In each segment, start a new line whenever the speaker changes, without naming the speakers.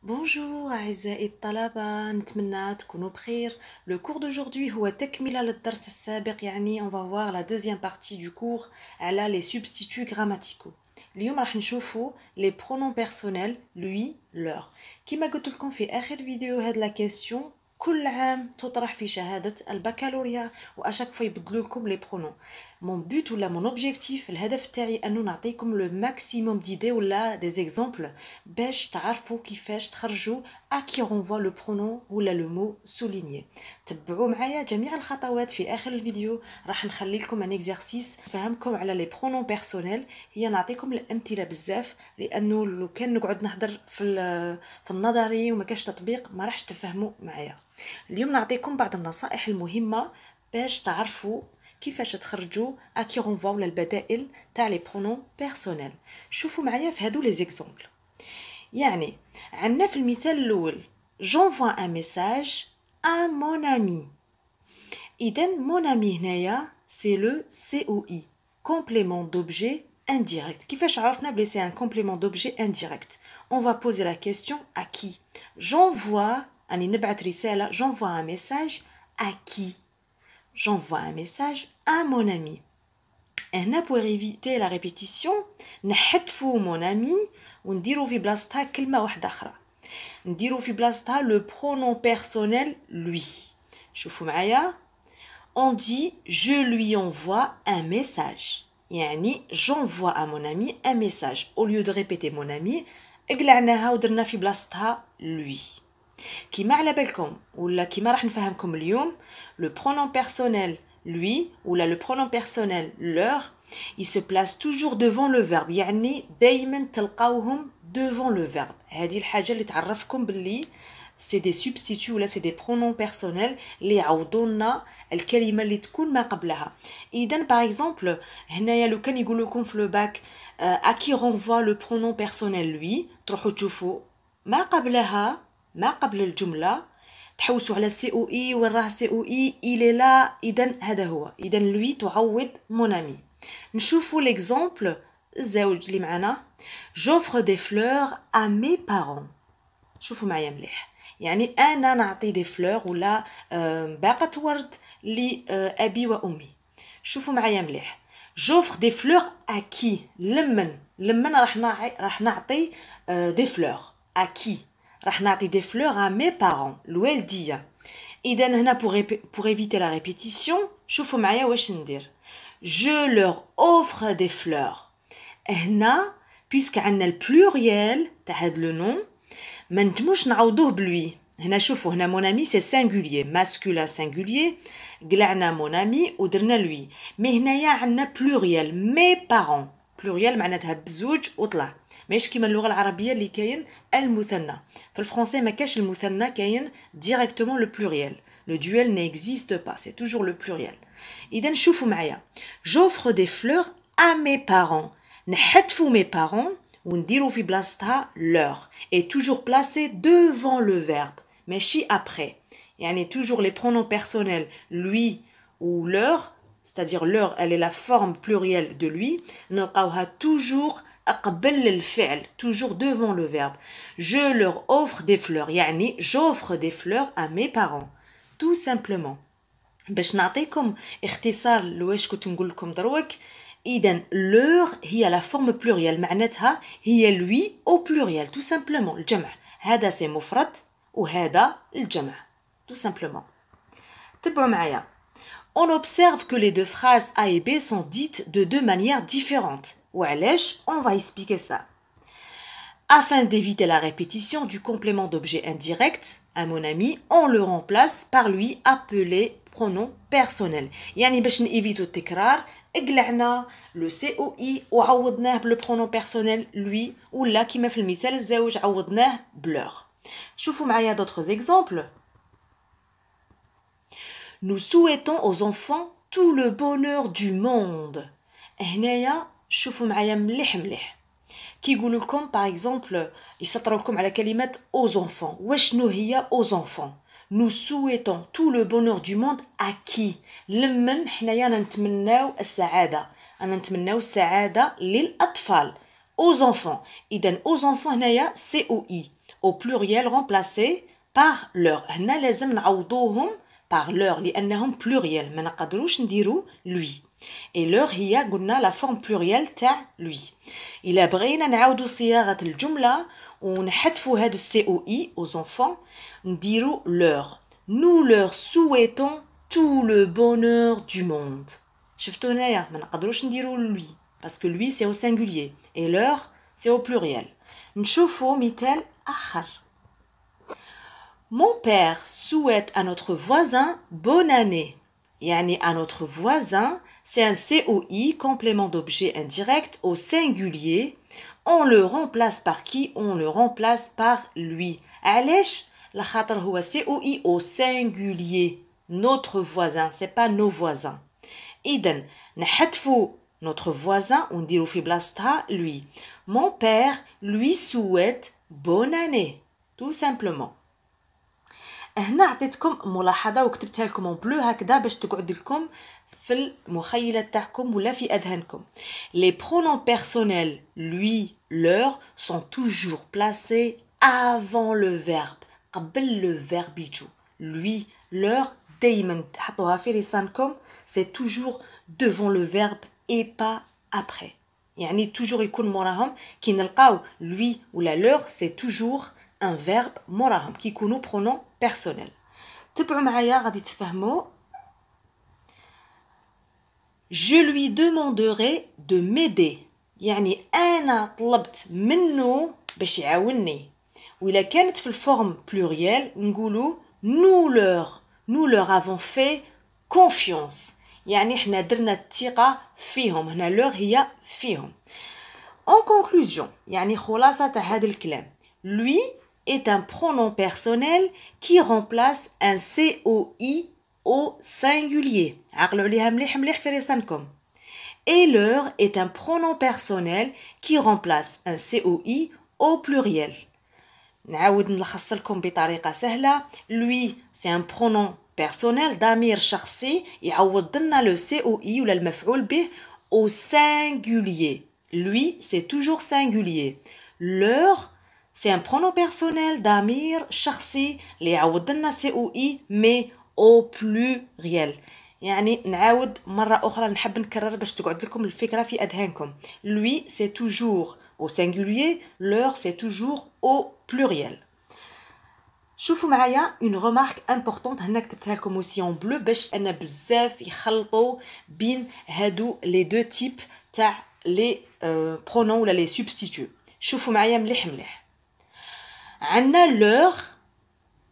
Bonjour أعزائي الطلبة نتمنى تكونوا بخير. Le cours d'aujourd'hui هو تكملة للدرس السابق يعني on va voir la deuxième partie du cours على les substituts grammaticaux. اليوم راح نشوفوا les pronoms personnels lui, leur. كما قلت لكم في آخر فيديو هاد la question كل عام تطرح في شهادة البكالوريا وأشاك fois يبدلوا لكم les pronoms. Mon but ولا mon objectif الهدف تاعي أنه نعطيكم le maximum d'idées ولا des exemples باش تعرفوا كيفاش تخرجوا à qui renvoie le pronom ولا le mot souligné. تبعوا معايا جميع الخطوات في آخر الفيديو راح نخلي لكم ان exercice نفهمكم على les pronoms personnels. هي نعطيكم الأمثلة بزاف لأنه لو كان نقعد نهضر في النظري وما كاش تطبيق ما راحش تفهموا معايا. اليوم نعطيكم بعض النصائح المهمة باش تعرفوا كيفاش تخرجوا à qui renvoie ولا البدائل تاع les pronoms personnels. شوفوا معايا في هادو les exemples. يعني عندنا في المثال الأول j'envoie un message à mon ami. إذن mon ami هنايا c'est le COI complément d'objet indirect. كيفاش عرفنا بلي c'est un complément d'objet indirect? On va poser la question à qui. J'envoie أني نبعث رسالة j'envoie un message à qui? J'envoie un message à mon ami. هنا pour éviter la répétition نحذفوا mon ami ونديروا في بلاصتها كلمة واحدة أخرى. نديروا في بلاصتها le pronom personnel lui. شوفوا معايا. On dit je lui envoie un message. يعني j'envoie à mon ami un message. Au lieu de répéter mon ami قلعناها ودرنا في بلاصتها lui. كيما على بالكم ولا كيما راح نفهمكم اليوم le pronom personnel lui ou le pronom personnel leur il se place toujours devant le verbe يعني دايما تلقاوهم devant le verbe. هذه الحاجة اللي تعرفكم باللي c'est des substituts ولا c'est des pronoms personnels اللي يعوضونا الكلمة اللي تكون ما قبلها. إذن par exemple هنايا لو كان يقول لكم في الباك à qui renvoie le pronom personnel lui تروحوا تشوفوا ما قبلها ما قبل الجملة تحوسوا على سي او اي وين راه سي او اي الي لا. اذا هذا هو اذا لوي تعوض مون امي. نشوفوا ليكزامبل الزوج اللي معنا j'offre des fleurs à mes parents. شوفوا معايا مليح يعني انا نعطي دي فلور ولا باقة ورد لابي وامي. شوفوا معايا مليح j'offre des fleurs à qui لمن راح نعطي دي فلور à qui راح نعطي des fleurs à mes parents الوالدية. إذا هنا pour éviter la répétition شوفوا معايا واش ندير je leur offre des fleurs. هنا puisque عندنا البلوريال تاع هاد لو نون ما نجموش نعوضوه بلوي. هنا شوفوا هنا mon ami c'est singulier masculin singulier قلعنا mon ami ودرنا لوي. مي هنايا عندنا بلوريال mes parents بلوريال معناتها بزوج وطلع ماهيش كيما اللغه العربيه اللي كاين المثنى. في الفرنسي ما كاش المثنى كاين ديريكتومون لو بلوريال. لو duel n'existe pas c'est toujours le pluriel. اذا شوفوا معايا j'offre des fleurs à mes parents نحذفوا mes parents ونديروا في بلاصتها leur et toujours placé devant le verbe ماشي après. يعني toujours les pronoms personnels lui ou leur c'est-à-dire leur elle est la forme plurielle de lui نلقاوها toujours قبل الفعل toujours devant le verbe. je leur offre des fleurs يعني j'offre des fleurs à mes parents tout simplement. باش نعطيكم اختصار لواش كنت نقول لكم دروك إذن leur هي la forme plurielle معناتها هي lui au pluriel tout simplement الجمع. هذا سي مفرد وهذا الجمع tout simplement. تبعوا معايا. On observe que les deux phrases A et B sont dites de deux manières différentes. وعلاش on va expliquer ça. Afin d'éviter la répétition du complément d'objet indirect à mon ami, on le remplace par lui appelé pronom personnel. يعني باش نيفيتو التكرار قلعنا لو سي او اي وعوضناه بلو pronom personnel lui ولا كيما في المثال الزوج عوضناه بلور. شوفوا معايا d'autres exemples. Nous souhaitons aux enfants tout le bonheur du monde. هنايا شوفوا معايا مليح كي يقولوا لكم باغ اكزومبل يسطروا لكم على كلمه aux enfants وشنو هي aux enfants. nous souhaitons tout le bonheur du monde à qui لمن حنايا نتمناو السعاده نتمناو السعاده للاطفال aux enfants. اذا aux enfants هنايا سي او اي au pluriel remplacés par leur. هنا لازم نعوضوهم par leur لأنهم pluriel ما نقدروش نديرو lui. Et leur هي قلنا la forme plurielle تاع lui. إلا بغينا نعاودو صياغة الجملة ونحذفوا هاد COI aux enfants نديرو leur. Nous leur souhaitons tout le bonheur du monde. شفتوا هنايا ما نقدروش نديرو lui parce que lui c'est au singulier et leur c'est au pluriel. نشوفوا مثال آخر. Mon père souhaite à notre voisin bonne année. يعني à notre voisin, c'est un COI, complément d'objet indirect, au singulier. On le remplace par qui? On le remplace par lui. علاش؟ لخاطر هو COI au singulier. Notre voisin, c'est pas nos voisins. إذن نحذفوا notre voisin ونديرو في بلاصتها lui. Mon père lui souhaite bonne année. Tout simplement. هنا عطيتكم ملاحظه وكتبتها لكم اون بلو هكذا باش تقعد لكم في المخيله تاعكم ولا في اذهانكم. Les pronoms personnels lui, leur sont toujours placés avant le verbe. قبل le verbe يجو. Lui, leur دايما تحطوها في لسانكم, c'est toujours devant le verbe et pas après. يعني toujours يكون موراهم كي نلقاو lui ولا leur, c'est toujours un verbe موراهم كي يكونوا pronoms personnels. تبعوا معايا غادي تفهموا. Je lui demanderai de m'aider. يعني أنا طلبت منه باش يعاونني. وإلا كانت في الفورم pluriel نقولوا nous leur avons fait confiance. يعني احنا درنا الثقة فيهم. هنا leur هي فيهم. En conclusion يعني خلاصة تاع هذا الكلام. Lui est un pronom personnel qui remplace un COI au singulier. عقلوا عليها مليح مليح في لسانكم. Et leur est un pronom personnel qui remplace un COI au pluriel. نعاود نلخص لكم بطريقة سهلة. Lui c'est un pronom personnel ضمير شخصي يعوض لنا le COI ولا المفعول به au singulier. Lui c'est toujours singulier. Leur c'est un pronom personnel ضمير شخصي اللي يعوض لنا COI mais au pluriel. يعني نعاود مرة أخرى نحب نكرر باش تقعد لكم الفكرة في أذهانكم. Lui c'est toujours au singulier, leur c'est toujours au pluriel. شوفوا معايا une remarque importante هنا كتبتها لكم aussi en bleu باش أنا بزاف يخلطوا بين هادو les deux types تاع les pronoms ولا les substituts. شوفوا معايا مليح مليح. عندنا leur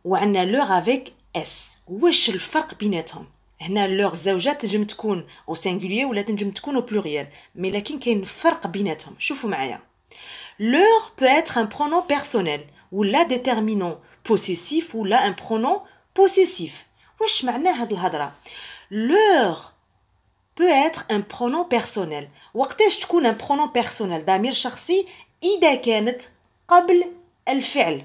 وعندنا leur avec s. واش الفرق بيناتهم؟ هنا leur زوجات تنجم تكون au singulier ولا تنجم تكون au pluriel. mais لكن كاين فرق بيناتهم. شوفوا معايا. Leur peut être un pronom personnel ولا déterminant possessif ولا un pronom possessif. واش معناه هاد الهضره؟ Leur peut être un pronom personnel. وقتاش تكون un pronom personnel ضمير شخصي؟ إذا كانت قبل الفعل.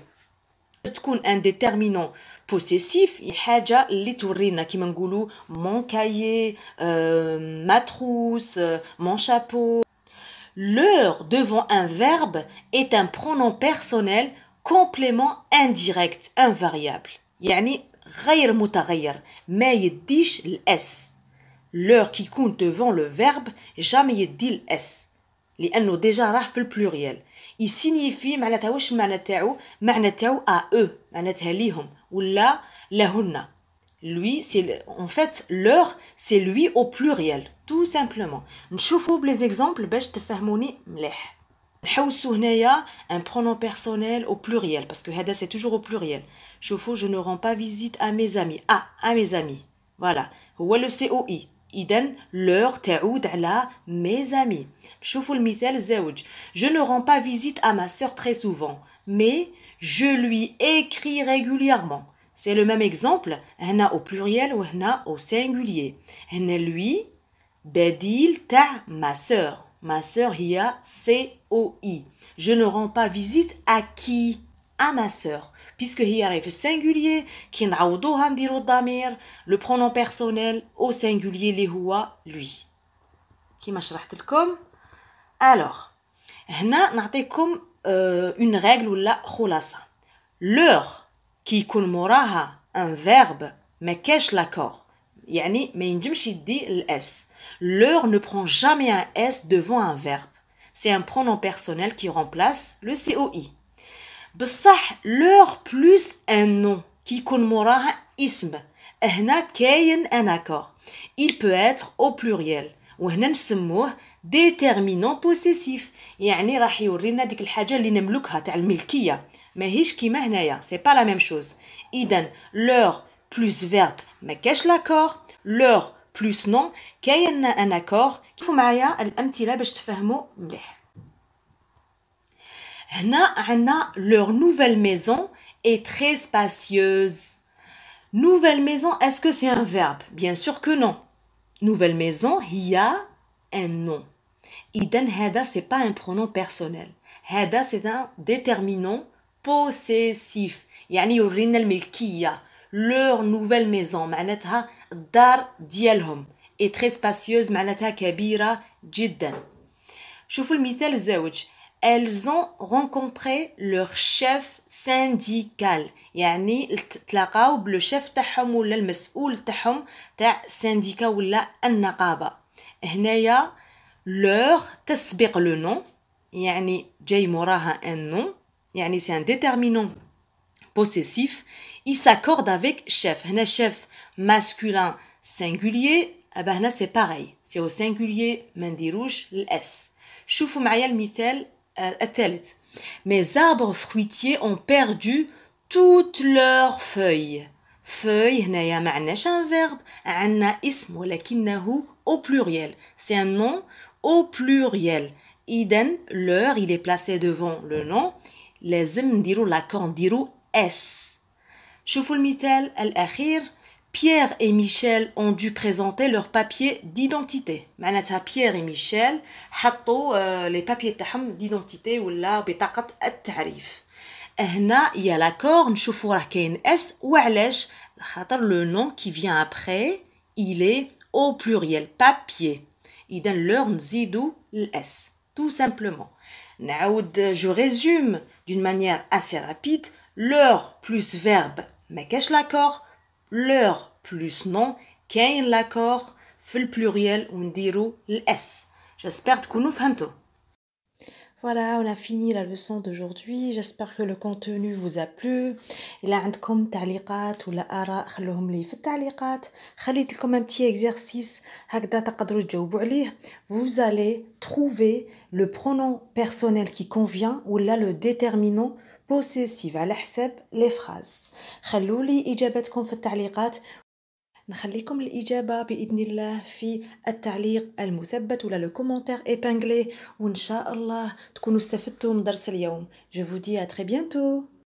تكون un déterminant possessif حاجة اللي تورينا كيما نقولوا mon cahier, ma trousse, mon chapeau. Leur devant un verbe est un pronom personnel complément indirect invariable. يعني غير متغير ما يديش الاس. Leur qui compte devant le verbe jamais يدي الاس لانه ديجا راه في البلوريال. il signifie معناتها واش المعنى تاعو؟ معنى تاعو à eux معناتها ليهم ولا لهن. Lui c'est en fait leur c'est lui au pluriel tout simplement. نشوفوا بلي exemples باش تفهموني مليح. نحوسوا هنايا un pronom personnel au pluriel parce que هذا c'est toujours au pluriel. شوفوا je ne rends pas visite à mes amis. à mes amis. Voilà هو le COI. إذن leur تعود على mes amis. شوفوا المثال الزوج. Je ne rends pas visite à ma sœur très souvent mais je lui écris régulièrement. C'est le même exemple. هنا au pluriel وهنا au singulier. هنا lui بديل تاع ma sœur. Ma sœur هي COI. Je ne rends pas visite à qui? À ma sœur. Puisque هي راهي في السنجولير كي نعوضوها نديرو الضمير le pronom personnel au singulier اللي هو lui. كيما شرحت لكم. Alors هنا نعطيكم une règle ولا خلاصة. leur كي يكون موراها un verbe ما كاش l'accord يعني ما ينجمش يدي الاس. leur ne prend jamais un s devant un verbe. C'est un pronom personnel qui remplace le COI. بصح leur plus un nom كي يكون موراها اسم هنا كاين un accord. Il peut être au pluriel وهنا نسموه déterminant possessif يعني راح يورينا ديك الحاجه اللي نملكها تاع الملكيه ماهيش كيما هنايا سي با لا ميم شوز. اذا leur plus verbe ما كاش l'accord leur plus nom كاين ان accord. شوفوا معايا الامثله باش تفهموا مليح. هنا عندنا leur nouvelle maison est très spacieuse. Nouvelle maison, est-ce que c'est un verbe? Bien sûr que non. Nouvelle maison, هي un nom. إذن هذا c'est pas un pronom personnel. هذا c'est un déterminant possessif. يعني يورينا الملكية. Leur nouvelle maison معناتها الدار ديالهم. est très spacieuse معناتها كبيرة جدا. شوفوا المثال الزوج. Elles ont rencontré leur chef syndical يعني تلاقاو بالشيف تاعهم ولا المسؤول تاعهم تاع syndicat ولا النقابة. هنايا leur تسبق le nom يعني جاي موراها un nom يعني c'est un déterminant possessif. Il s'accorde avec chef. هنا chef masculin singulier هنا c'est pareil c'est au singulier ما نديروش الاس. شوفوا معايا المثال الثالث. Mes arbres fruitiers ont perdu toutes leurs feuilles. feuille هنايا معناش un verbe عندنا اسم ولكنه au pluriel. C'est un nom au pluriel. إذن leur il est placé devant le nom. لازم نديرو l'accord نديرو s. شوفوا المثال الأخير. Pierre et Michel ont dû présenter leurs papiers d'identité. معناتها Pierre et Michel حطوا les papiers تاعهم d'identité ولا بطاقة التعريف. هنا يا l'accord نشوفوا راه كاين s وعلاش خاطر le nom qui vient après il est au pluriel papier. إذا leur نزيدو الاس tout simplement. نعاود je résume d'une manière assez rapide. leur plus verbe ما كاش l'accord leur plus nom كاين l'accord في البلوريال ونديرو الاس. J'espère تكونوا فهمتوا. Voilà, on a fini la leçon d'aujourd'hui. J'espère que le contenu vous a plu. إلا عندكم تعليقات ولا آراء خلوهم لي في التعليقات. خليت لكم un petit exercice هكذا تقدروا تجاوبوا عليه. Vous allez trouver le pronom personnel qui convient ولا le déterminant possessif على حساب les phrases. خلوا لي إجابتكم في التعليقات. نخليكم الإجابة بإذن الله في التعليق المثبت ولا لو كومنتير épinglé وإن شاء الله تكونوا استفدتوا من درس اليوم. Je vous dis à très bientôt.